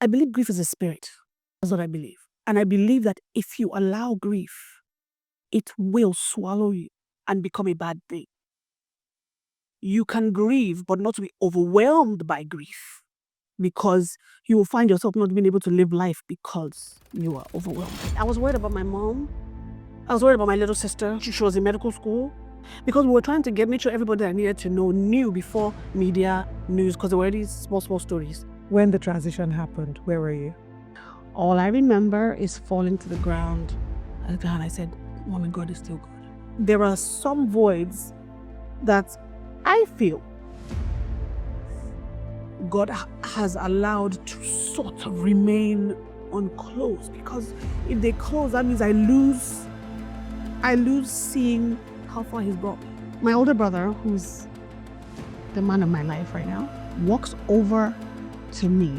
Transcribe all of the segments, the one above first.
I believe grief is a spirit. That's what I believe. And I believe that if you allow grief, it will swallow you and become a bad thing. You can grieve, but not to be overwhelmed by grief, because you will find yourself not being able to live life because you are overwhelmed. I was worried about my mom. I was worried about my little sister. She was in medical school, because we were trying to make sure everybody that I needed to know knew before media news, because there were already small stories. When the transition happened, where were you? All I remember is falling to the ground. And I said, Mommy, God is still good. There are some voids that I feel God has allowed to sort of remain unclosed, because if they close, that means I lose seeing how far He's brought me. My older brother, who's the man of my life right now, walks over to me.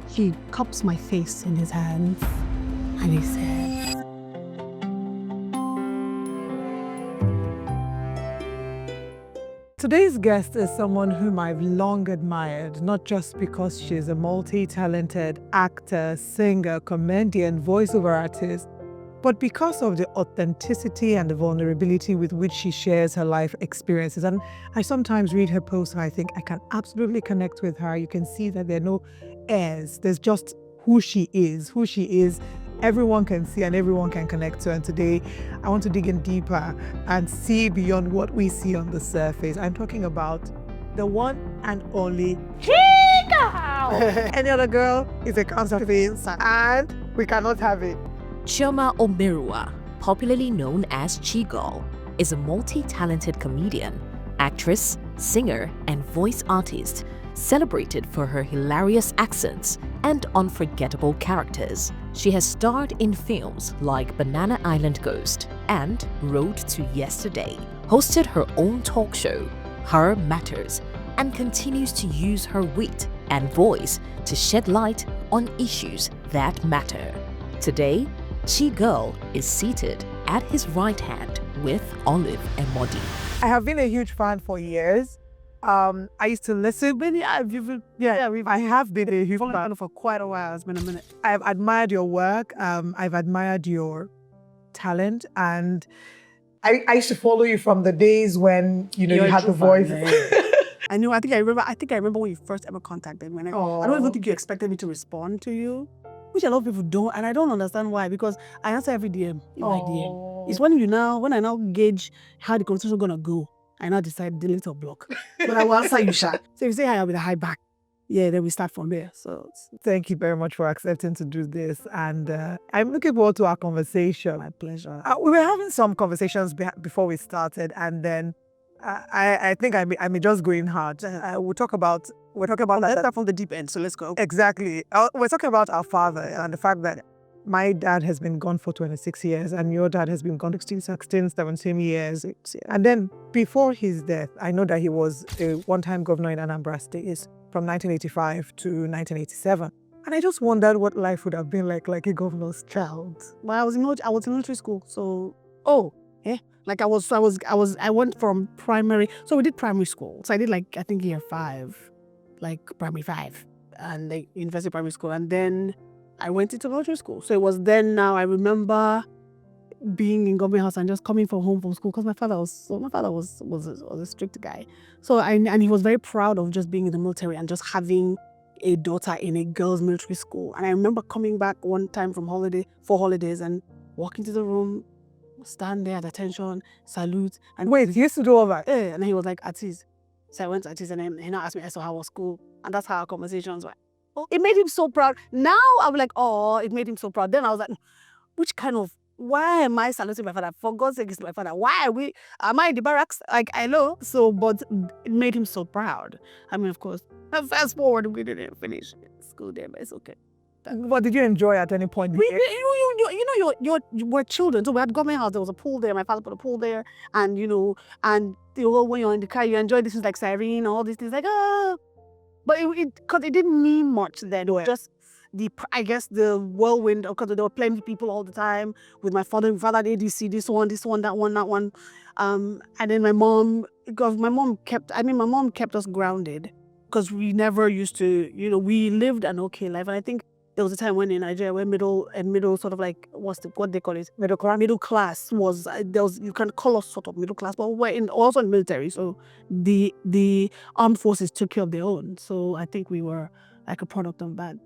He cups my face in his hands and he said, Today's guest is someone whom I've long admired, not just because she's a multi-talented actor, singer, comedian, voiceover artist, but because of the authenticity and the vulnerability with which she shares her life experiences. And I sometimes read her posts and I think I can absolutely connect with her. You can see that there are no airs. There's just who she is. Everyone can see and everyone can connect to. And today, I want to dig in deeper and see beyond what we see on the surface. I'm talking about the one and only Chigul. Any other girl is a counterfeit, and we cannot have it. Chioma Omeruah, popularly known as Chigul, is a multi-talented comedian, actress, singer, and voice artist, celebrated for her hilarious accents and unforgettable characters. She has starred in films like Banana Island Ghost and Road to Yesterday, hosted her own talk show, Her Matters, and continues to use her wit and voice to shed light on issues that matter. Today, Chigul is seated at his right hand with Olive Emodi. I have been a huge fan for years. I used to listen, but I have been a huge fan for quite a while. It's been a minute. I've admired your work. I've admired your talent, and I used to follow you from the days when you had the voice. I know. I think I remember when you first ever contacted me. I don't even think you expected me to respond to you, which a lot of people don't, and I don't understand why. Because I answer every DM in my DM. It's when I now gauge how the conversation is gonna go, I now decide delete or block. But I will answer you, Sha. So if you say hi, I'll be the hi back. Yeah, then we start from there. So thank you very much for accepting to do this, and I'm looking forward to our conversation. My pleasure. We were having some conversations before we started, and then I think I may just go in hard. We're talking about let's start from the deep end. So let's go. Exactly. We're talking about our father and the fact that my dad has been gone for 26 years and your dad has been gone 16, 17 years. And then before his death, I know that he was a one-time governor in Anambra State from 1985 to 1987. And I just wondered what life would have been like a governor's child. Well, I was in military school, so I went from primary. So we did primary school. So I did I think year 5, primary 5, and university primary school, and then I went into military school. So it was then. Now I remember being in government house and just coming home from school, because my father was a strict guy. So and he was very proud of just being in the military and just having a daughter in a girls' military school. And I remember coming back one time from holidays and walking to the room, stand there at attention, salute, and wait, he used to do all that? Yeah, and he was like, at ease. So I went to at ease, and then he now asked me, so how was school? And that's how our conversations were. Oh, it made him so proud. Now I'm like, oh, it made him so proud. Then I was like, why am I saluting my father? For God's sake, it's my father. Am I in the barracks? I know. So, but it made him so proud. I mean, of course, fast forward, we didn't finish school there, but it's okay. What did you enjoy at any point? We're children, so we had government house. There was a pool there. My father put a pool there, and when you're in the car, you enjoy this things like siren, all these things but because it didn't mean much then. Just the whirlwind, because there were plenty of people all the time with my father. My father at ADC, this one, that one, and then my mom kept us grounded. because we never used to, we lived an okay life. And I think there was a time when in Nigeria where middle sort of like what they call it, middle class was you can call us sort of middle class, but we're also in military, so the armed forces took care of their own. So I think we were like a product of that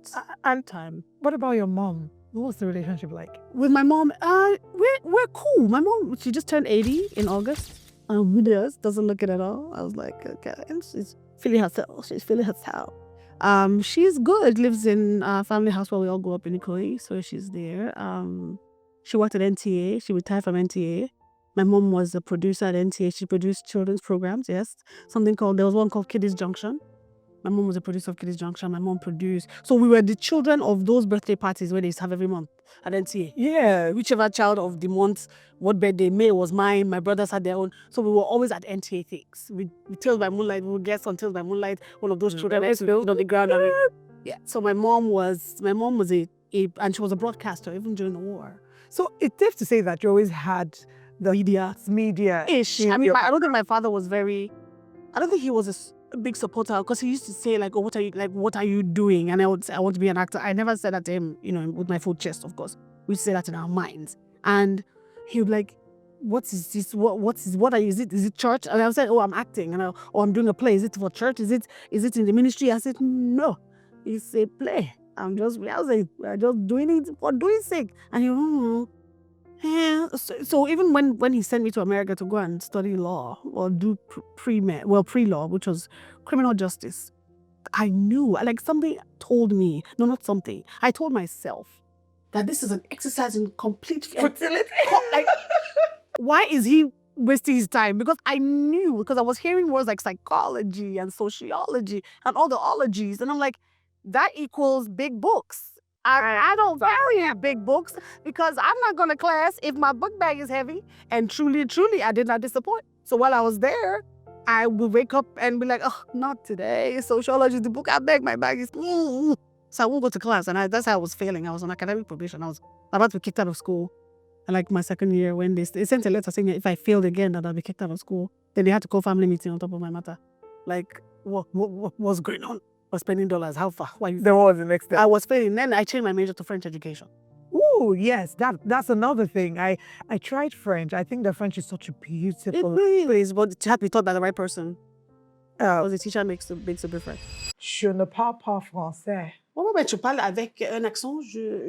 time. What about your mom? What was the relationship like? With my mom, we're cool. My mom, she just turned 80 in August. Doesn't look it at all. I was like, okay, she's feeling herself. She's feeling herself. She's good. Lives in a family house where we all grew up in Ikoyi, so she's there. She worked at NTA. She retired from NTA. My mom was a producer at NTA. She produced children's programs. Yes, there was one called Kiddies Junction. My mom was a producer of Kiddies Junction. My mom produced. So we were the children of those birthday parties where they used to have every month at NTA. Yeah. Whichever child of the month, what birthday, May was mine, my brothers had their own. So we were always at NTA things. We Tales by Moonlight, we would guest on Tales by Moonlight, one of those children on the ground. Yeah. So my mom was and she was a broadcaster even during the war. So it's safe to say that you always had the media-ish. I mean, I don't think my father was I don't think he was a big supporter, because he used to say like, oh, what are you doing? And I would say, I want to be an actor. I never said that to him, with my full chest, of course. We say that in our minds. And he would be like, what is this? What are you? Is it church? And I said, oh, I'm acting. And I'm doing a play. Is it for church? Is it in the ministry? I said, no, it's a play. I'm just rehearsing. We're just doing it for doing sake. And he yeah. So even when he sent me to America to go and study law or do pre-law, which was criminal justice, I knew, like something told me, no, not something. I told myself that this is an exercise in complete fertility. Like, why is he wasting his time? Because I knew, because I was hearing words like psychology and sociology and all the ologies, and I'm like, that equals big books. I don't value big books, because I'm not going to class if my book bag is heavy. And truly, I did not disappoint. So while I was there, I would wake up and be like, oh, not today. Sociology is the book I beg. My bag is... So I won't go to class. And that's how I was failing. I was on academic probation. I was about to be kicked out of school. And like my second year, when they sent a letter saying that if I failed again, that I'll be kicked out of school. Then they had to call family meeting on top of my matter. Like, what's going on? I was spending dollars. How far? Why? Then what was the next step? I was failing. Then I changed my major to French education. Oh, yes. That's another thing. I tried French. I think that French is such a beautiful... It really is, but it had to be taught by the right person. Because the teacher makes a difference. Je ne parle pas français. Oh, mais tu parles avec un accent,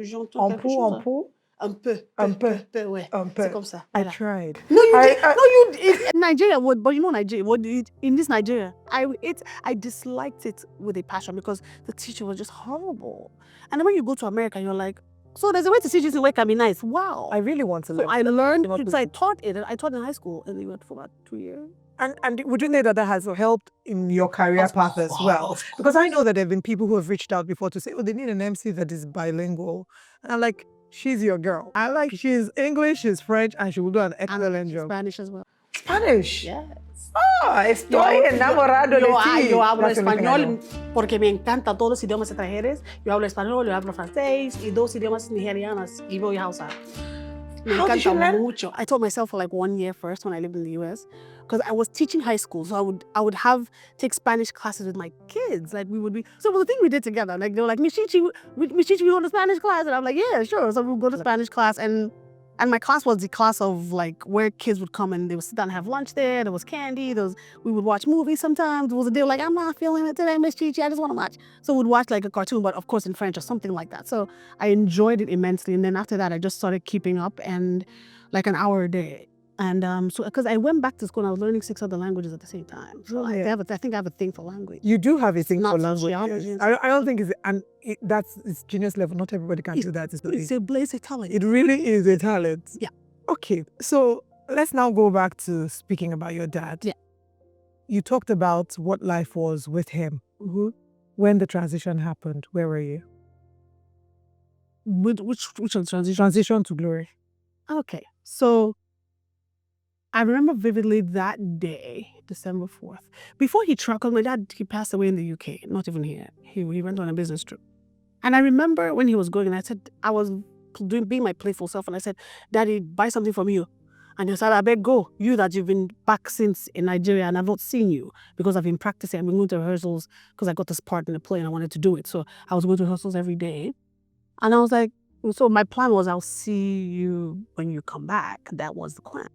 j'entends quelque chose. Un peu, ouais. C'est comme ça. I tried. No, you did. In Nigeria, but Nigeria, in this Nigeria, I disliked it with a passion, because the teacher was just horrible. And then when you go to America, you're like, so there's a way to teach this in a way can be nice. Wow. I really want to learn. So I learned, because I taught in high school, and we went for about 2 years. And would you say that has helped in your career path as well? Because I know that there have been people who have reached out before to say, oh, they need an MC that is bilingual. And I'm like, she's your girl. She's English, she's French, and she will do an excellent job. Spanish as well. Spanish? Yes. Oh, estoy enamorado de ti. Yo hablo español porque me encanta todos los idiomas extranjeros. Yo hablo español, yo hablo francés y 2 idiomas nigerianos. Y voy a Hausa. Me encanta mucho. I taught myself for like 1 year first when I lived in the US, because I was teaching high school. So I would take Spanish classes with my kids. Like we would be, so the thing we did together, like they were like, Michichi, we go to Spanish class. And I'm like, yeah, sure. So we would go to Spanish class, and my class was the class of like where kids would come and they would sit down and have lunch there. There was candy. We would watch movies sometimes. There was a day like, I'm not feeling it today, Miss Chichi, I just want to watch. So we'd watch like a cartoon, but of course in French or something like that. So I enjoyed it immensely. And then after that, I just started keeping up, and like an hour a day. And so, because I went back to school and I was learning 6 other languages at the same time. So I think I have a thing for language. You do have a thing for language. Yes. I don't think it's genius level. Not everybody can do that. It's a talent. It really is a talent. Yeah. Okay, so let's now go back to speaking about your dad. Yeah. You talked about what life was with him. Mm-hmm. When the transition happened, where were you? Which transition? Transition to glory. Okay, so I remember vividly that day, December 4th. Before he traveled, my dad, he passed away in the UK, not even here. He went on a business trip. And I remember when he was going, and I said, I was being my playful self, and I said, Daddy, buy something for me. And he said, I beg go, you that you've been back since in Nigeria and I've not seen you because I've been practicing. I've been going to rehearsals because I got this part in the play and I wanted to do it. So I was going to rehearsals every day. And I was like, so my plan was I'll see you when you come back. That was the plan.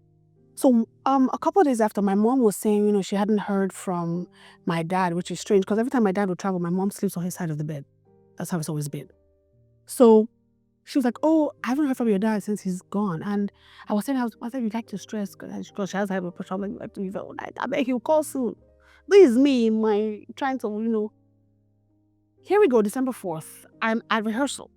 So a couple of days after, my mom was saying, she hadn't heard from my dad, which is strange because every time my dad would travel, my mom sleeps on his side of the bed. That's how it's always been. So she was like, oh, I haven't heard from your dad since he's gone. And I was saying, I said, you like to stress because she has high blood pressure. I'm like to leave her all night. I bet he'll call soon. This is me, trying to, Here we go, December 4th. I'm at rehearsal.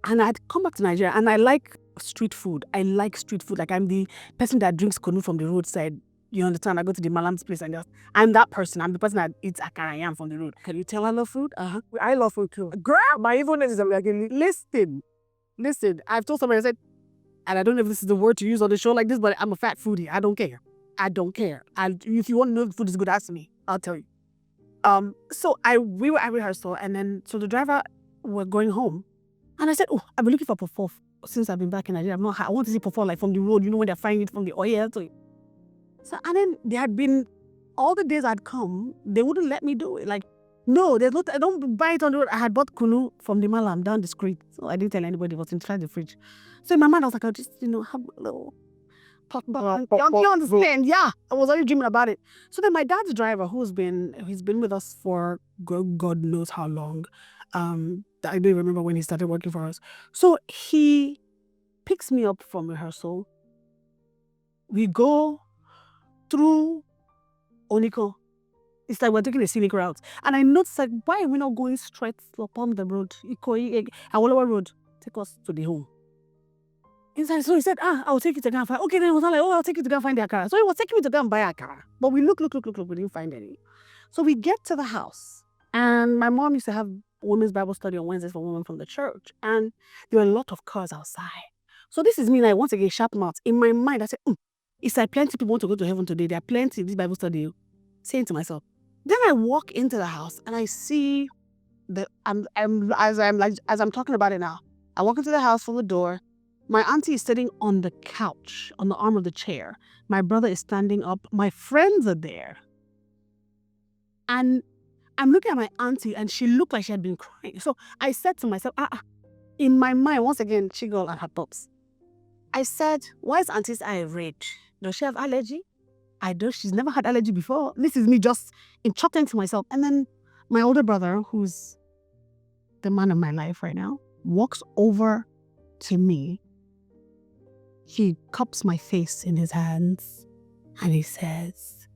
And I'd come back to Nigeria and I like street food. Like I'm the person that drinks kunu from the roadside. You understand? I go to the Malam's place and I'm that person. I'm the person that eats a.k.a. yam from the road. Can you tell I love food? I love food too. Girl, My evenness is like, listen. I've told somebody, I said, and I don't know if this is the word to use on the show like this, but I'm a fat foodie. I don't care. If you want to know if food is good, ask me. I'll tell you. So we were at rehearsal and then, so the driver were going home. And I said, oh, I've been looking for puff since I've been back in Nigeria. I want to see puff like from the road, when they're frying it from the oil. So, and then there had been, all the days I'd come, they wouldn't let me do it. Like, no, I don't buy it on the road. I had bought kunu from the Malam down the street. So I didn't tell anybody, it was inside the fridge. So in my mind, I was like, I'll just, have a little pot. You understand? Yeah, I was already dreaming about it. So then my dad's driver, he's been with us for God knows how long. I don't remember when he started working for us. So he picks me up from rehearsal. We go through Oniko. It's like we're taking a scenic route. And I noticed, like, why are we not going straight upon the road? Awolowo Road. Take us to the home. Inside, so he said, I'll take you to go and find. Okay, then it was not like, I'll take you to go and find the akara. So he was taking me to go and buy akara. But we look, we didn't find any. So we get to the house. And my mom used to have women's Bible study on Wednesdays for women from the church. And there were a lot of cars outside. So this is me, like, once again, sharp mouth. In my mind, I said, it's like plenty people want to go to heaven today. There are plenty in this Bible study. Saying to myself. Then I walk into the house and I see as I'm talking about it now, I walk into the house from the door. My auntie is sitting on the couch, on the arm of the chair. My brother is standing up. My friends are there. And I'm looking at my auntie and she looked like she had been crying. So I said to myself, in my mind, once again, Chigul and her thoughts. I said, why is auntie's eye red? Does she have allergy? I don't. She's never had allergy before. This is me just chuckling to myself. And then my older brother, who's the man of my life right now, walks over to me. He cups my face in his hands and he says,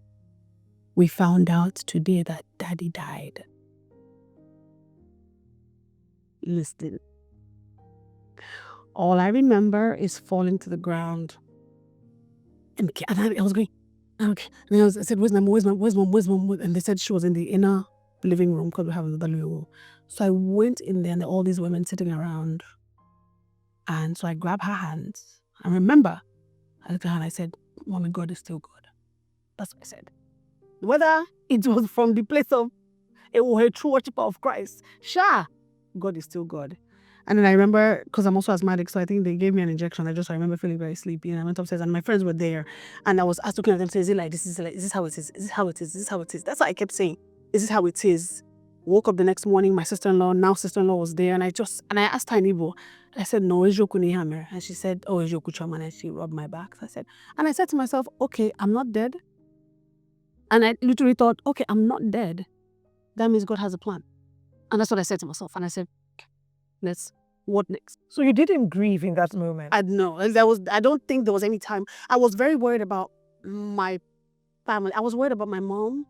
we found out today that Daddy died. Listen. All I remember is falling to the ground. And I was going, okay. And I said, where's mom? And they said she was in the inner living room because we have another living room. So I went in there and there were all these women sitting around. And so I grabbed her hands. I remember, I looked at her and I said, Mommy, God is still good. That's what I said. Whether it was from the place of a true worshiper of Christ, sure, God is still God. And then I remember, because I'm also asthmatic, so I think they gave me an injection. I remember feeling very sleepy. And I went upstairs and my friends were there. And I was looking at them saying, is it like this? Is this how it is? Is this how it is? Is this how it is? That's what I kept saying. Is this how it is? Woke up the next morning, my sister-in-law, now sister-in-law was there. And I asked her in Igbo. I said, no, Ejoku ni hammer. And she said, oh, Ejoku Chioma. And she rubbed my back. So I said to myself, okay, I'm not dead. And I literally thought, okay, I'm not dead. That means God has a plan. And that's what I said to myself. And I said, what next? So you didn't grieve in that moment? I don't think there was any time. I was very worried about my family. I was worried about my mom.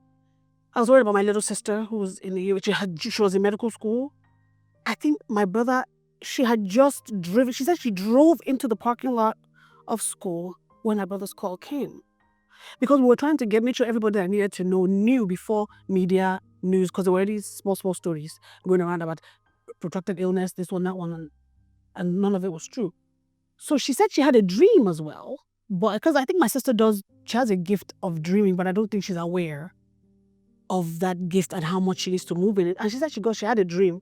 I was worried about my little sister who was in the year, she was in medical school. I think my brother, she had just driven. She said she drove into the parking lot of school when my brother's call came. Because we were trying to make sure everybody that I needed to know knew before media news, because there were these small stories going around about protracted illness, this one, that one, and none of it was true. So she said she had a dream as well, but because I think my sister she has a gift of dreaming, but I don't think she's aware of that gift and how much she needs to move in it. And she said she had a dream,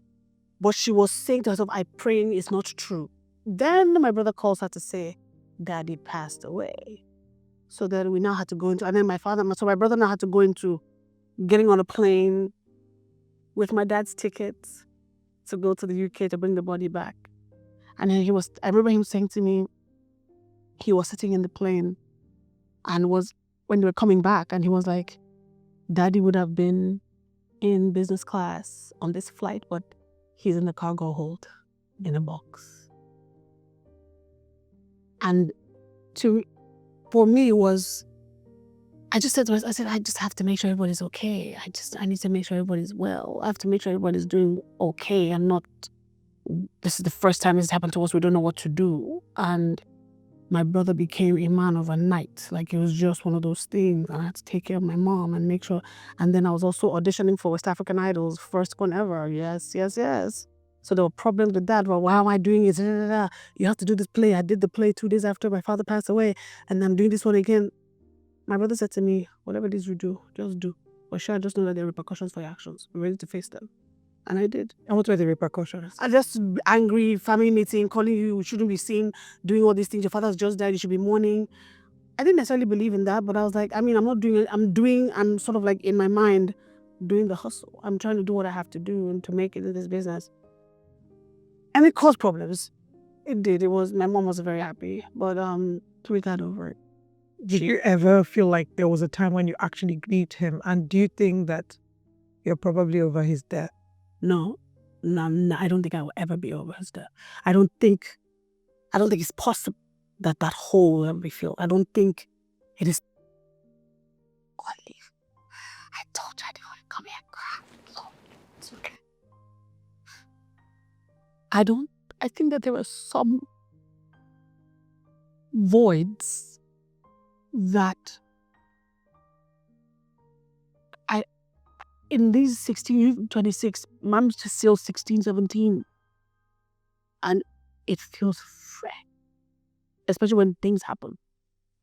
but she was saying to herself, I'm praying it's not true. Then my brother calls her to say, Daddy passed away. So then we now had to go into, and then my brother now had to go into getting on a plane with my dad's tickets to go to the UK to bring the body back. And then I remember him saying to me, he was sitting in the plane and when they were coming back, and he was like, Daddy would have been in business class on this flight, but he's in the cargo hold in a box. And for me, it was, I just said to myself, I just have to make sure everybody's okay. I need to make sure everybody's well. I have to make sure everybody's doing okay and not, this is the first time this happened to us, we don't know what to do. And my brother became a man overnight. Like, it was just one of those things. I had to take care of my mom and make sure. And then I was also auditioning for West African Idol's first one ever. Yes. So there were problems with that. Well, why am I doing it? You have to do this play. I did the play 2 days after my father passed away, and I'm doing this one again. My brother said to me, whatever it is you do, just do. But sure, just know that there are repercussions for your actions. We're ready to face them. And I did. And what were the repercussions? I just angry, family meeting, calling you shouldn't be seen, doing all these things. Your father's just died, you should be mourning. I didn't necessarily believe in that, but I was like, I'm not doing it. I'm sort of like in my mind doing the hustle. I'm trying to do what I have to do and to make it in this business. And it caused problems. It did. My mom wasn't very happy, but we got over it. Did you ever feel like there was a time when you actually grieved him? And do you think that you're probably over his death? No, I don't think I will ever be over his death. I don't think it's possible that hole will ever be filled. I don't think it is. Olive, I told you I didn't want to come here and cry. So it's okay. I think that there are some voids that in these 16, 26, mom's still 16, 17. And it feels fresh. Especially when things happen.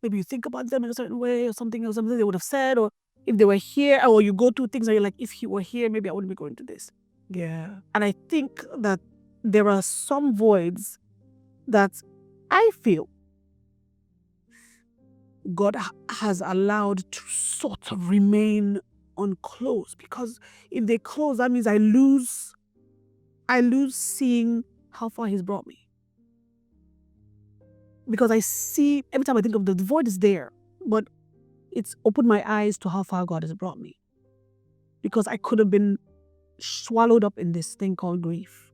Maybe you think about them in a certain way or something they would have said, or if they were here, or you go through things and you're like, if he were here, maybe I wouldn't be going to this. Yeah. And I think that there are some voids that I feel God has allowed to sort of remain unclosed, because if they close, that means I lose seeing how far he's brought me. Because I see, every time I think of the void is there, but it's opened my eyes to how far God has brought me. Because I could have been swallowed up in this thing called grief.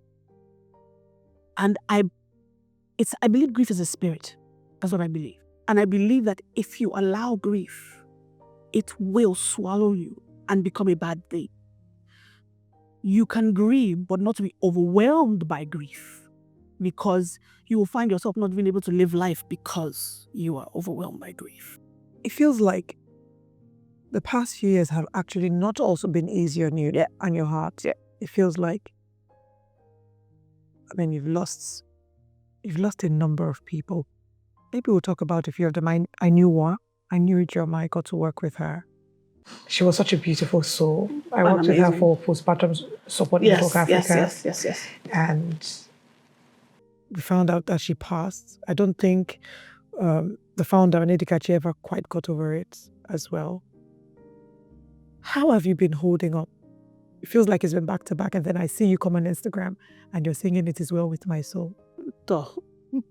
And I believe grief is a spirit. That's what I believe. And I believe that if you allow grief, it will swallow you and become a bad thing. You can grieve, but not to be overwhelmed by grief, because you will find yourself not being able to live life because you are overwhelmed by grief. It feels like the past few years have actually not also been easy on you and your heart. Yeah. It feels like, you've lost a number of people. Maybe we'll talk about a few of them. I knew one. I knew Chioma. I got to work with her. She was such a beautiful soul. I worked with her for postpartum support in South Africa. Yes. And we found out that she passed. I don't think the founder, Nedikachi, ever quite got over it as well. How have you been holding up? It feels like it's been back to back, and then I see you come on Instagram and you're singing "It Is Well With My Soul."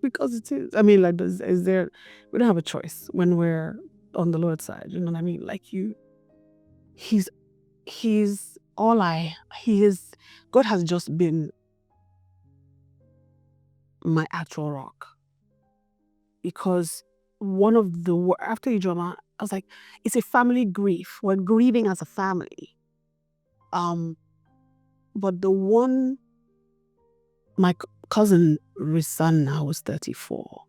Because it is. We don't have a choice when we're on the Lord's side. You know what I mean? Like He's all God has just been my actual rock. Because after Ijoma, I was like, it's a family grief. We're grieving as a family. But my cousin Risanna was 34.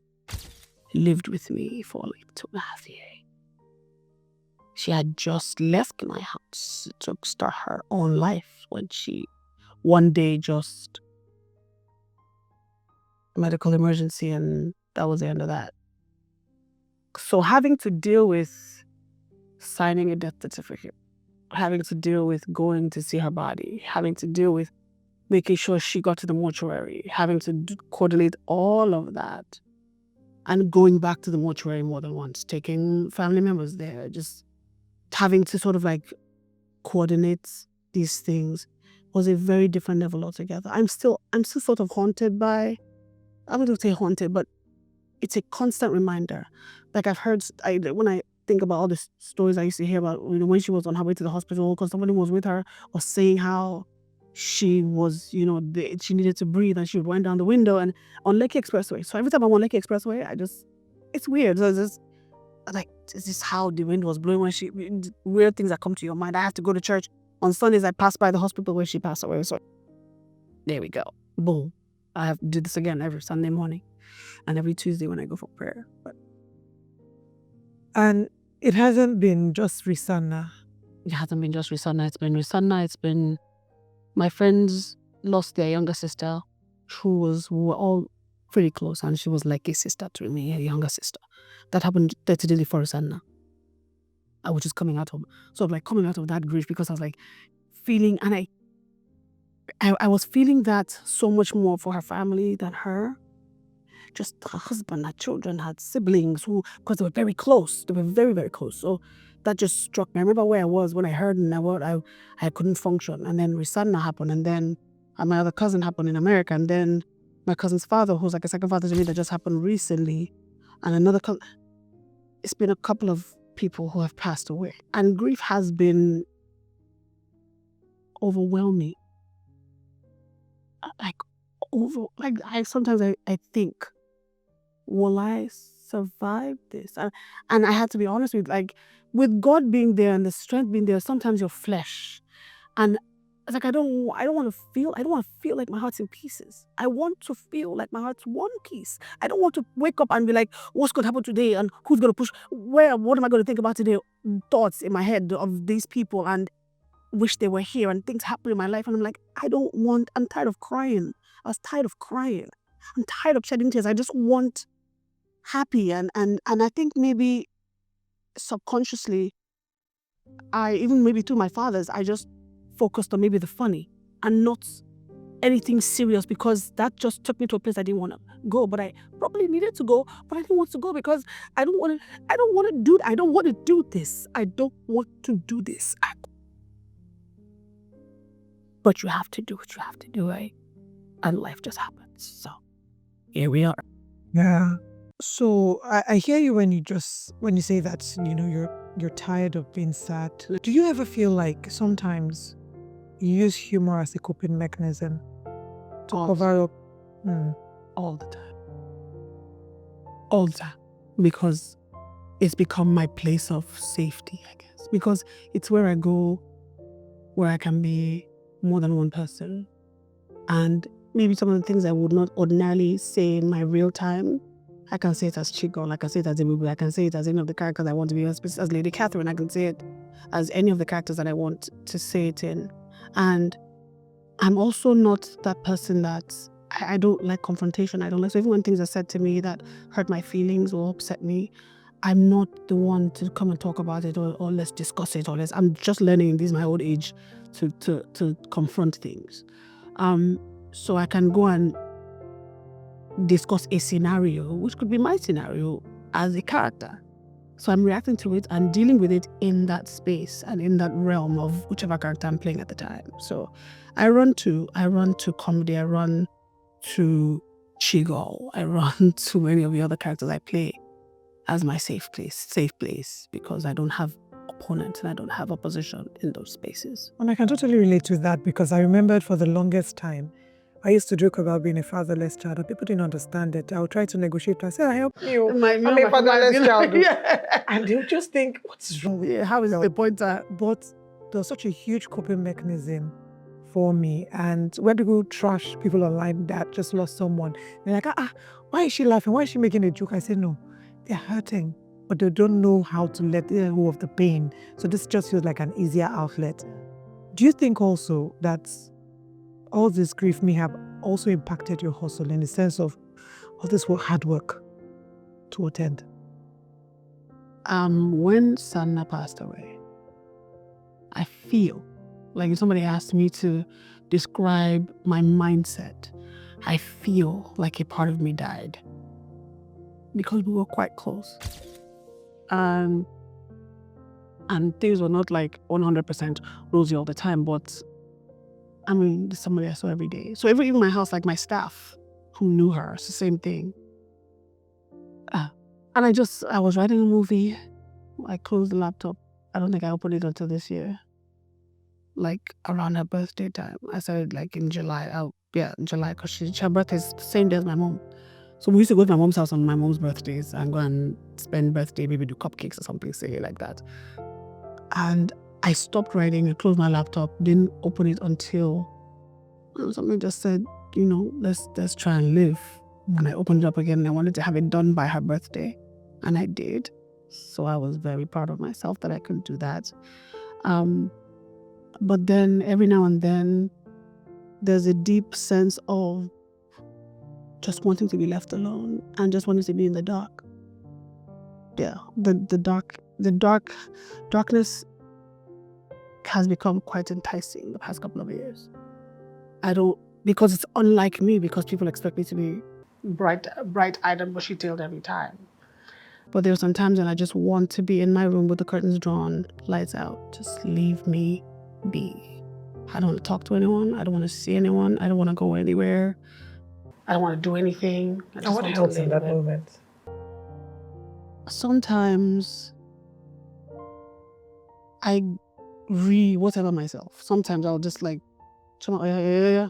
Lived with me for like 2.5 years. She had just left my house to start her own life when she one day just medical emergency, and that was the end of that. So having to deal with signing a death certificate, having to deal with going to see her body, having to deal with making sure she got to the mortuary, having to coordinate all of that. and going back to the mortuary more than once, taking family members there, just having to sort of like coordinate these things was a very different level altogether. I'm still sort of haunted by, I wouldn't say haunted, but it's a constant reminder. Like I've heard, when I think about all the stories I used to hear about, when she was on her way to the hospital because somebody was with her, or saying how she was, she needed to breathe and she went down the window and on Lekki Expressway. So every time I'm on Lekki Expressway, it's weird. So it's just like, is this how the wind was blowing when weird things that come to your mind. I have to go to church. On Sundays, I pass by the hospital where she passed away. So there we go. Boom. I have to do this again every Sunday morning and every Tuesday when I go for prayer. And it hasn't been just Risanna. It hasn't been just Risanna. It's been Risanna. It's been my friends lost their younger sister, we were all pretty close, and she was like a sister to me, a younger sister. That happened 30 days before Risanna. I was just coming out of that grief, because I was like feeling, and I was feeling that so much more for her family than her. Just her husband, her children, had siblings because they were very close. They were very, very close. So that just struck me. I remember where I was when I heard, and I couldn't function. And then Risanna happened, and then my other cousin happened in America, and then my cousin's father, who's like a second father to me, that just happened recently, and another cousin. It's been a couple of people who have passed away, and grief has been overwhelming. I sometimes I think, will I survive this? And I had to be honest with God being there and the strength being there, sometimes your flesh. And it's like I don't want to feel like my heart's in pieces. I want to feel like my heart's one piece. I don't want to wake up and be like, what's going to happen today and who's going to push what am I going to think about today? Thoughts in my head of these people and wish they were here, and things happen in my life, and I'm like, I'm tired of crying. I was tired of crying. I'm tired of shedding tears. I just want happy, and I think maybe subconsciously, even maybe to my fathers, I just focused on maybe the funny and not anything serious, because that just took me to a place I didn't want to go. But I probably needed to go, but I didn't want to go because I don't want to do this. I don't want to do this. But you have to do what you have to do, right? And life just happens. So here we are. Yeah. So I hear you when you say that, you're tired of being sad. Do you ever feel like sometimes you use humor as a coping mechanism to cover up? All the time. All the time. Because it's become my place of safety, I guess. Because it's where I go, where I can be more than one person. And maybe some of the things I would not ordinarily say in my real time, I can say it as Chigul, I can say it as Emodi, I can say it as any of the characters I want to be, as Lady Catherine, I can say it as any of the characters that I want to say it in. And I'm also not that person that, I don't like confrontation. So even when things are said to me that hurt my feelings or upset me, I'm not the one to come and talk about it, or let's discuss it, I'm just learning in this my old age to confront things. So I can go and discuss a scenario, which could be my scenario, as a character. So I'm reacting to it and dealing with it in that space and in that realm of whichever character I'm playing at the time. So I run to comedy, I run to Chigul, I run to many of the other characters I play as my safe place, because I don't have opponents and I don't have opposition in those spaces. And I can totally relate to that, because I remembered for the longest time, I used to joke about being a fatherless child, and people didn't understand it. I would try to negotiate. I said, help me. I'm a fatherless child. Yeah. And they would just think, what's wrong with you? How is the pointer? But there was such a huge coping mechanism for me. And when people trash people online that just lost someone, they're like, why is she laughing? Why is she making a joke? I said, no, they're hurting, but they don't know how to let go of the pain. So this just feels like an easier outlet. Do you think also that all this grief may have also impacted your hustle, in the sense of all this hard work to attend? When Sanna passed away, I feel like if somebody asked me to describe my mindset, I feel like a part of me died. because we were quite close. And things were not like 100% rosy all the time, but I mean, there's somebody I saw every day. So even in my house, like my staff who knew her, it's the same thing. And I was writing a movie. I closed the laptop. I don't think I opened it until this year. Like around her birthday time. I started like in July. In July, because her birthday is the same day as my mom. So we used to go to my mom's house on my mom's birthdays and go and spend birthday, maybe do cupcakes or something silly like that. And I stopped writing, I closed my laptop, didn't open it until something just said, let's try and live. And I opened it up again and I wanted to have it done by her birthday. And I did. So I was very proud of myself that I could do that. But then every now and then, there's a deep sense of just wanting to be left alone and just wanting to be in the dark. Yeah, the darkness has become quite enticing the past couple of years. Because it's unlike me, because people expect me to be bright-eyed and bushy-tailed every time. But there are some times when I just want to be in my room with the curtains drawn, lights out. Just leave me be. I don't want to talk to anyone. I don't want to see anyone. I don't want to go anywhere. I don't want to do anything. And what helps in that moment? Sometimes I whatever myself. Sometimes I'll just like, yeah.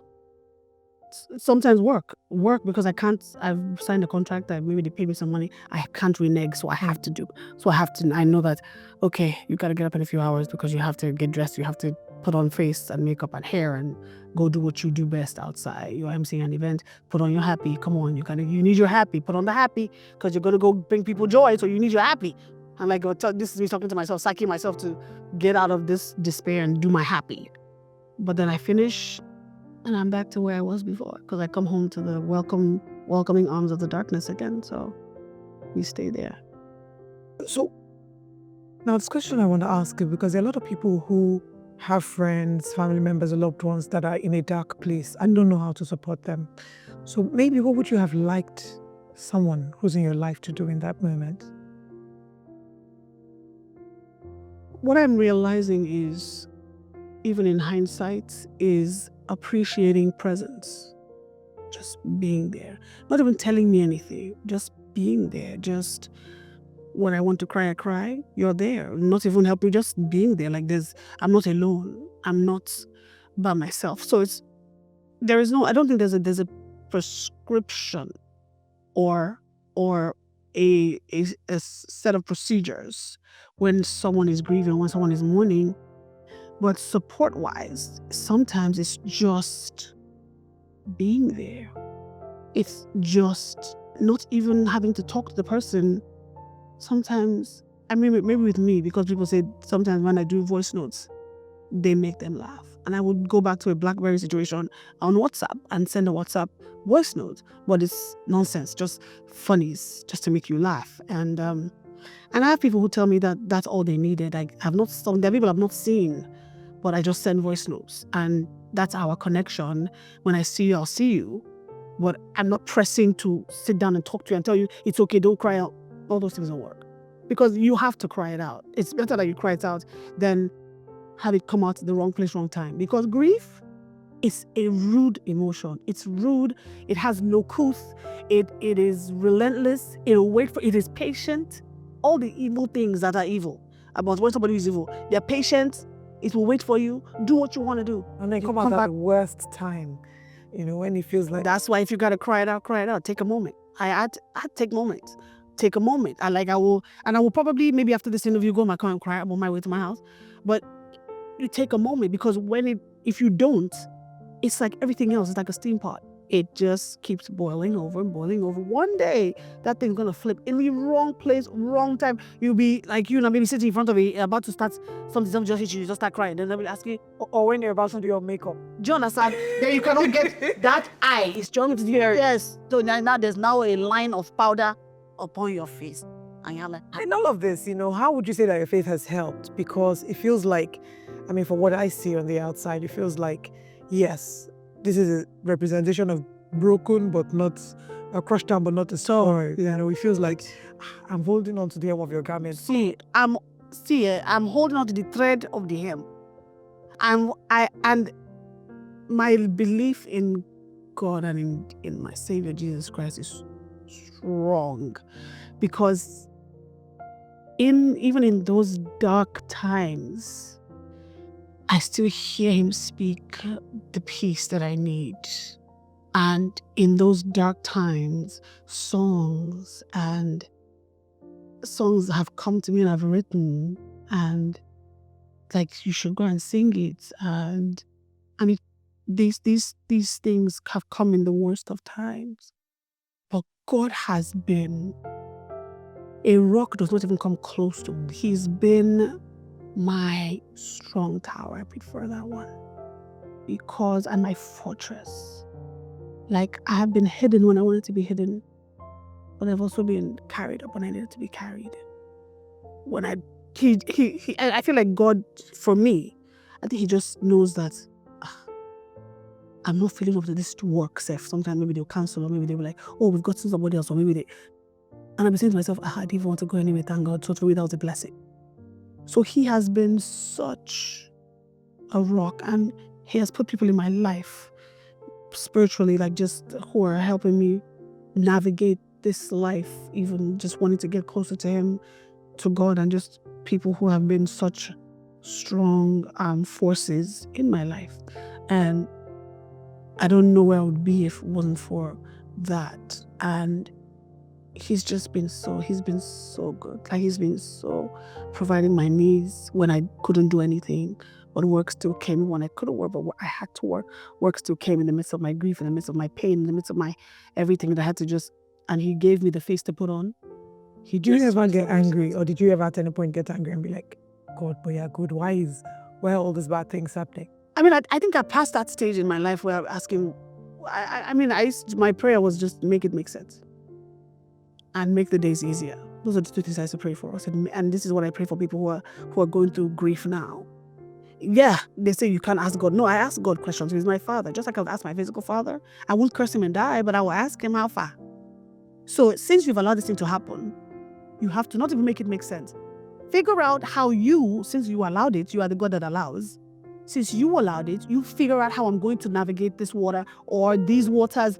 Sometimes work because I've signed a contract that maybe they pay me some money. I can't renege, so I have to do. So I know that, okay, you got to get up in a few hours because you have to get dressed, you have to put on face and makeup and hair and go do what you do best outside. You're emceeing an event, put on your happy. Come on, you need your happy. Put on the happy because you're going to go bring people joy, so you need your happy. And like, this is me talking to myself, psyching myself to get out of this despair and do my happy. But then I finish and I'm back to where I was before because I come home to the welcoming arms of the darkness again. So we stay there. So now this question I want to ask you, because there are a lot of people who have friends, family members, or loved ones that are in a dark place and don't know how to support them. So maybe what would you have liked someone who's in your life to do in that moment? What I'm realizing is, even in hindsight, is appreciating presence. Just being there. Not even telling me anything. Just being there. Just when I want to cry, I cry. You're there. Not even helping, just being there. Like I'm not alone. I'm not by myself. So I don't think there's a prescription or a set of procedures when someone is grieving, when someone is mourning. But support-wise, sometimes it's just being there. It's just not even having to talk to the person. Sometimes, I mean, maybe with me, because people say sometimes when I do voice notes, they make them laugh. And I would go back to a BlackBerry situation on WhatsApp and send a WhatsApp voice note. But it's nonsense, just funnies, just to make you laugh. And I have people who tell me that that's all they needed. There are people I've not seen, but I just send voice notes. And that's our connection. When I see you, I'll see you. But I'm not pressing to sit down and talk to you and tell you, it's okay, don't cry out. All those things don't work. Because you have to cry it out. It's better that you cry it out than have it come out at the wrong place, wrong time. Because grief is a rude emotion. It's rude. It has no couth. It is relentless. It is patient. All the evil things that are evil about when somebody is evil, they're patient. It will wait for you. Do what you want to do. And then come out at the worst time, when it feels like... That's why if you got to cry it out. Take a moment. I take moments. Take a moment. I will probably, maybe after this interview, go in my car and cry. I'm on my way to my house. But you take a moment, because if you don't, it's like everything else. It's like a steam pot. It just keeps boiling over and boiling over. One day, that thing's going to flip in the wrong place, wrong time. You'll be like, maybe sitting in front of it, about to start something just hit you just start crying. Then they'll be asking, Or when you're about to do your makeup. do you understand? Then you cannot get that eye. It's strong to the air. Yes. So now there's now a line of powder upon your face. And you're like, In all of this, how would you say that your faith has helped? Because it feels like, for what I see on the outside, it feels like, yes, this is a representation of broken but not crushed down but not destroyed. You know, it feels like I'm holding on to the hem of your garment. I'm holding on to the thread of the hem. And my belief in God and in my Savior Jesus Christ is strong, because even in those dark times, I still hear Him speak the peace that I need. And in those dark times, songs have come to me and I've written, and like, you should go and sing it. And these things have come in the worst of times. But God has been a rock does not even come close to me. He's been my strong tower. I prefer that one. And my fortress. Like, I have been hidden when I wanted to be hidden, but I've also been carried up when I needed to be carried. I feel like God, for me, I think He just knows that I'm not feeling up to this work self. Sometimes maybe they'll cancel, or maybe they'll be like, oh, we've gotten somebody else, or maybe they. And I'm saying to myself, I didn't even want to go anyway, thank God. So for me, that was a blessing. So He has been such a rock, and He has put people in my life spiritually, like, just who are helping me navigate this life, even just wanting to get closer to Him, to God, and just people who have been such strong forces in my life. And I don't know where I would be if it wasn't for that. And He's been so good. Like, He's been so providing my needs when I couldn't do anything, but work still came. When I couldn't work, but I had to work. Work still came in the midst of my grief, in the midst of my pain, in the midst of my everything that I had to just. And He gave me the face to put on. Did you ever get angry, or did you ever at any point get angry and be like, God, but you're good. Why are all these bad things happening? I mean, I think I passed that stage in my life where I'm asking. My prayer was just make it make sense and make the days easier. Those are the two things I used to pray for. And this is what I pray for people who are going through grief now. Yeah, they say you can't ask God. No, I ask God questions. He's my father. Just like I would ask my physical father. I won't curse him and die, but I will ask him how far. So since you've allowed this thing to happen, you have to not even make it make sense. Figure out how since you allowed it, you are the God that allows. Since you allowed it, you figure out how I'm going to navigate this water or these waters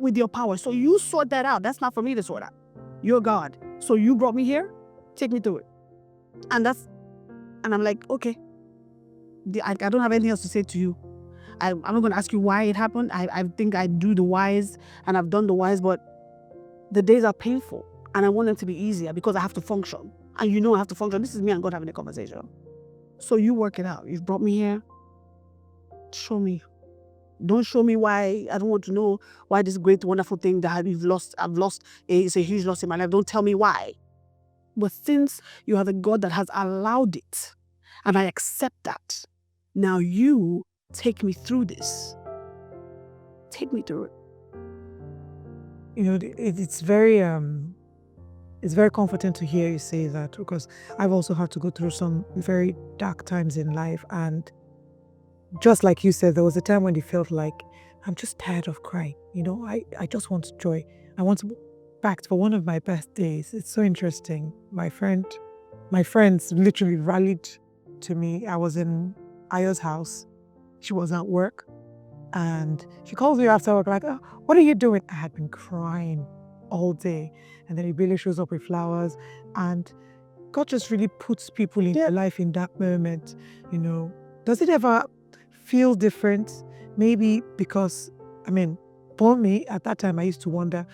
with your power. So you sort that out. That's not for me to sort out. You're God. So you brought me here, take me through it. And I'm like, okay. I don't have anything else to say to you. I'm not going to ask you why it happened. I think I do the wise, and I've done the wise, but the days are painful, and I want them to be easier because I have to function. And I have to function. This is me and God having a conversation. So you work it out. You've brought me here. Show me. Don't show me why. I don't want to know why this great, wonderful thing that I've lost, it's a huge loss in my life. Don't tell me why. But since you are the God that has allowed it, and I accept that, now you take me through this. Take me through it. It's very comforting to hear you say that, because I've also had to go through some very dark times in life. And just like you said, there was a time when it felt like I'm just tired of crying. I just want joy. I want to. In fact, for one of my best days, it's so interesting. My friends literally rallied to me. I was in Ayo's house. She was at work. And she calls me after work like, oh, what are you doing? I had been crying all day. And then Ibele shows up with flowers. And God just really puts people in their life in that moment. Does it ever feel different? Maybe because, for me, at that time, I used to wonder,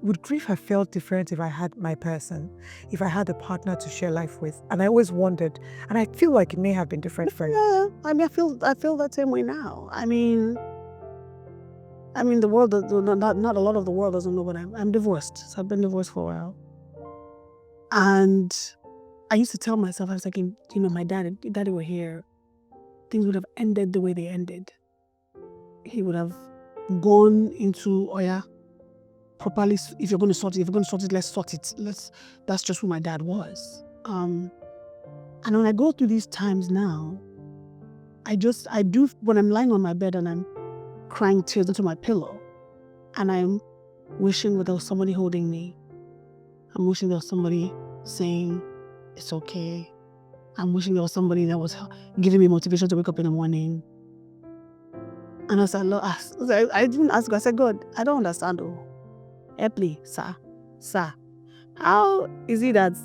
would grief have felt different if I had my person, if I had a partner to share life with? And I always wondered, and I feel like it may have been different for you. Yeah, I feel that same way now. The world, not a lot of the world doesn't know, but I'm divorced. So I've been divorced for a while. And I used to tell myself, I was like, my daddy were here, things would have ended the way they ended. He would have gone into, properly, if you're going to sort it, let's sort it. That's just who my dad was. And when I go through these times now, I do, when I'm lying on my bed and I'm crying tears into my pillow, and I'm wishing there was somebody holding me. I'm wishing there was somebody saying, it's okay. I'm wishing there was somebody that was giving me motivation to wake up in the morning. And I said, Lord, I didn't ask God. I said, God, I don't understand. Help me, sir. How is it that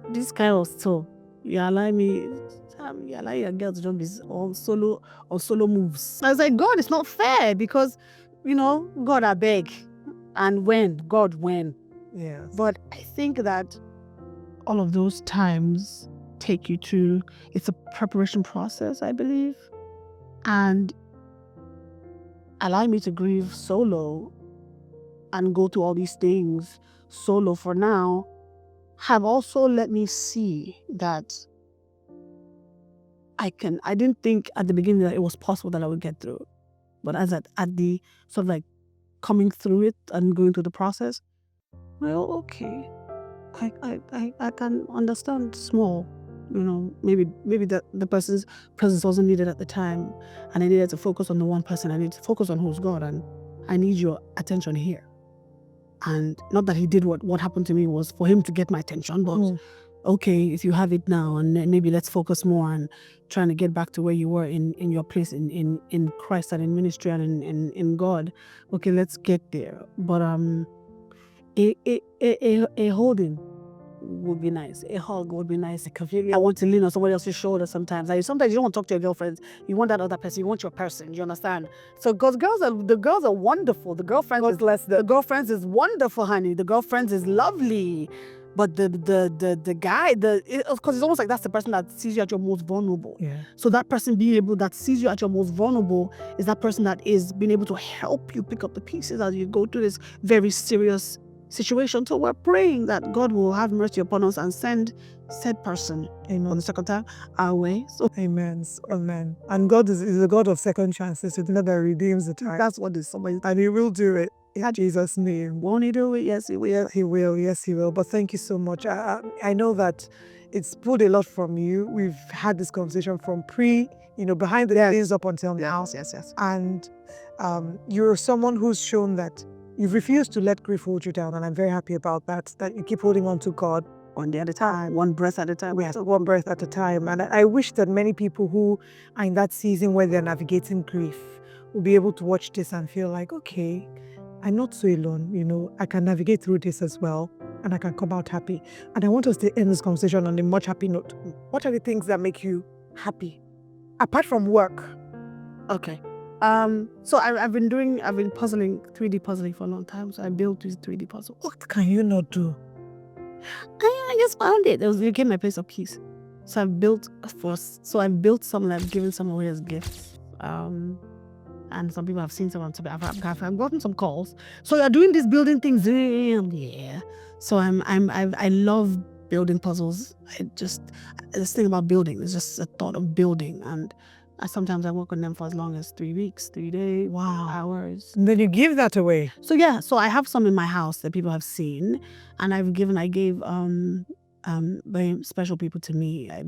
this kind of stuff, you allow your girl to just be on solo moves? I was like, God, it's not fair because, God, I beg. And God, when? Yes. But I think that all of those times take you to, it's a preparation process, I believe. And allowing me to grieve solo and go through all these things solo for now have also let me see that I didn't think at the beginning that it was possible that I would get through. But as at the sort of like coming through it and going through the process, well, okay, I can understand small. Maybe the person's presence wasn't needed at the time, and I needed to focus on the one person. I needed to focus on who's God, and I need your attention here. And not that he did what happened to me was for him to get my attention, but okay, if you have it now, and maybe let's focus more on trying to get back to where you were in your place in Christ and in ministry and in God. Okay, let's get there. But a holding would be nice. A hug would be nice. I want to lean on somebody else's shoulder sometimes. Sometimes you don't want to talk to your girlfriends. You want that other person. You want your person. You understand? So because the girls are wonderful. The girlfriends the girlfriends is wonderful, honey. The girlfriends is lovely. But the guy, of course, it's almost like that's the person that sees you at your most vulnerable. Yeah. So that person that sees you at your most vulnerable is that person that is being able to help you pick up the pieces as you go through this very serious situation. So we're praying that God will have mercy upon us and send said person on the second time our way. So Amen. Amen. And God is a God of second chances. It's not that redeems the time. that's what is somebody. And He will do it. In Jesus' name. Won't he do it? Yes, he will. He will. Yes, He will. But thank you so much. I know that it's pulled a lot from you. We've had this conversation from behind the scenes up until now. Yes. And you're someone who's shown that you've refused to let grief hold you down, and I'm very happy about that you keep holding on to God. One day at a time, one breath at a time. Yes, one breath at a time. And I wish that many people who are in that season where they're navigating grief will be able to watch this and feel like, okay, I'm not so alone, I can navigate through this as well, and I can come out happy. And I want us to end this conversation on a much happy note. What are the things that make you happy? Apart from work. Okay. So I've been puzzling, 3D puzzling for a long time. So I built this 3D puzzle. What can you not do? I just found it. It became my place of peace. So I've built some and I've given some away as gifts. And some people have seen some. I've gotten some calls. So you're doing these building things, yeah. So I love building puzzles. This thing about building is just a thought of building, and sometimes I work on them for as long as 3 weeks, 3 days, hours. And then you give that away. So yeah, so I have some in my house that people have seen, and I gave very special people to me. I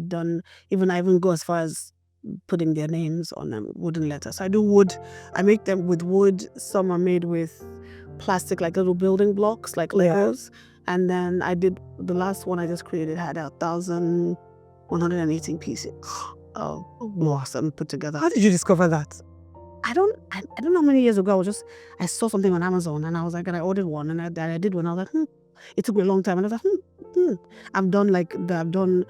even go as far as putting their names on them, wooden letters. I do wood. I make them with wood. Some are made with plastic, like little building blocks, like Legos. And then I did the last one I just created had 1,118 pieces. Awesome put together. How did you discover that? I don't know how many years ago I saw something on Amazon and I was like, and I ordered one and I did one. I was like, It took me a long time and I was like, I've done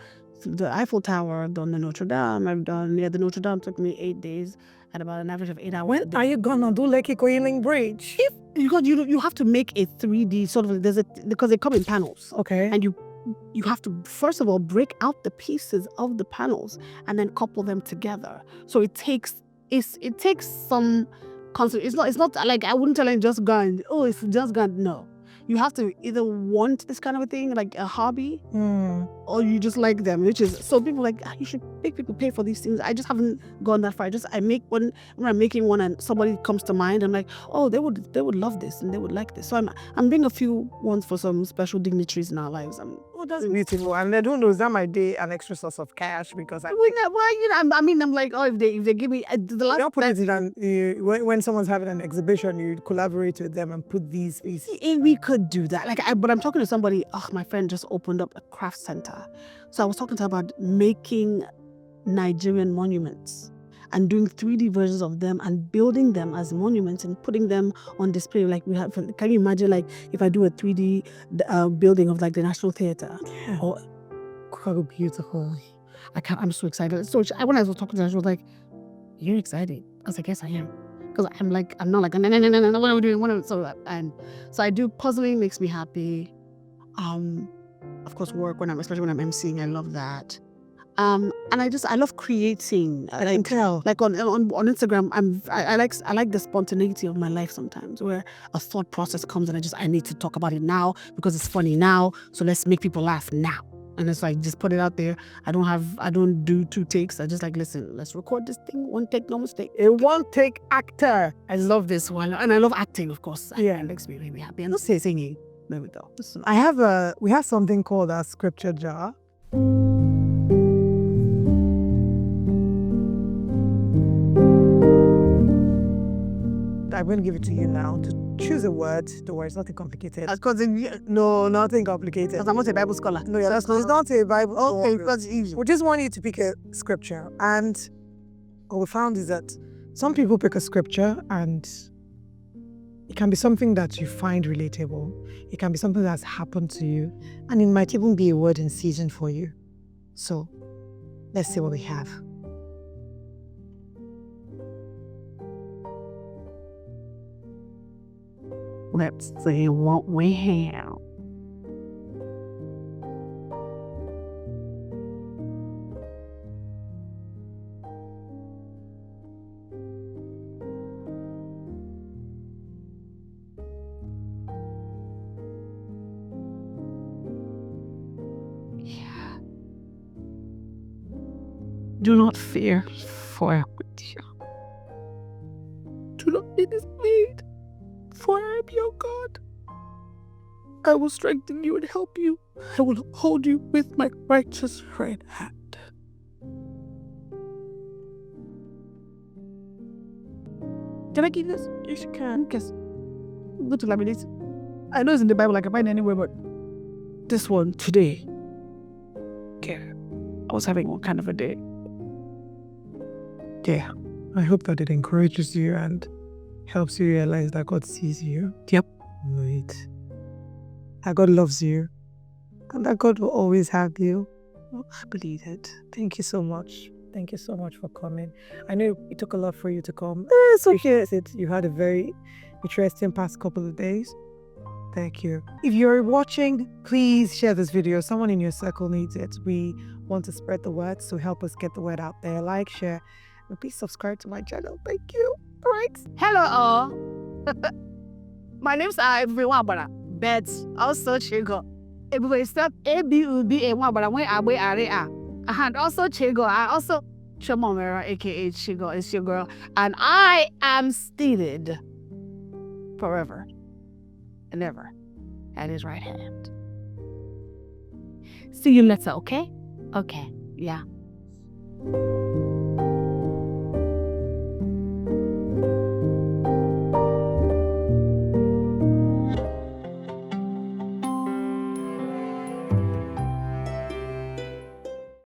the Eiffel Tower, I've done the Notre Dame, the Notre Dame took me 8 days at about an average of 8 hours. When are you gonna do Lekki Koiling Bridge? Because you have to make a 3D sort of, because they come in panels. Okay. And you have to first of all break out the pieces of the panels and then couple them together. So it takes some concept. It's not like I wouldn't tell you just go and it's just gone. No. You have to either want this kind of a thing, like a hobby, or you just like them, which is, so people like, you should make people pay for these things. I just haven't gone that far. I make one, when I'm making one and somebody comes to mind, I'm like, oh, they would love this and they would like this. So I'm doing a few ones for some special dignitaries in our lives. Oh, that's beautiful. And then who knows, that might be an extra source of cash because I I'm like, oh, if they give me the last don't put it in when someone's having an exhibition, you collaborate with them and put these pieces. we could do that. But I'm talking to somebody. Oh, my friend just opened up a craft center, so I was talking to her about making Nigerian monuments and doing 3D versions of them and building them as monuments and putting them on display. Like we have, can you imagine, like if I do a 3D building of like the National Theatre? Yeah. Or So beautiful. I'm so excited. So when I was talking to her, she was like, "You're excited?" I was like, "Yes, I am." Because I'm not like, no, what are we doing? So I do puzzling, makes me happy. Of course, work especially when I'm emceeing, I love that. And I love creating. I can tell. Like on Instagram, I like the spontaneity of my life sometimes, where a thought process comes and I need to talk about it now because it's funny now. So let's make people laugh now. And it's like, just put it out there. I don't do 2 takes. I just like, listen, let's record this thing, 1 take, no mistake. A one-take actor. I love this one. And I love acting, of course. Yeah. It makes me really happy. And also singing. There we go. We have something called a scripture jar. I'm going to give it to you now to choose a word. Don't worry, it's nothing complicated. No, nothing complicated. Because I'm not a Bible scholar. No, yeah, it's not a Bible. Okay, that's easy. We just want you to pick a scripture. And what we found is that some people pick a scripture and it can be something that you find relatable. It can be something that's happened to you. And it might even be a word in season for you. So, let's see what we have. Let's see what we have. Yeah. Do not fear, for I am with you. Do not be dismayed, for I am your God. I will strengthen you and help you. I will uphold you with my righteous right hand. Can I keep this? Yes, you can. Yes. Go to laminate. I know it's in the Bible, I can find it anywhere, but this one today. Okay. I was having one kind of a day. Yeah. I hope that it encourages you and helps you realize that God sees you. Yep. Right. That God loves you. And that God will always have you. Oh, I believe it. Thank you so much. Thank you so much for coming. I know it took a lot for you to come. It's okay. You had a very interesting past couple of days. Thank you. If you're watching, please share this video. Someone in your circle needs it. We want to spread the word, so help us get the word out there. Like, share, and please subscribe to my channel. Thank you. All right. Hello all. My name's everyone, but also Chigul. Everybody stop ABUBA, and also Chigul. I also Chioma Omeruah, a.k.a. Chigul, is your girl, and I am seated forever and ever at his right hand. See you later, okay? Okay, yeah.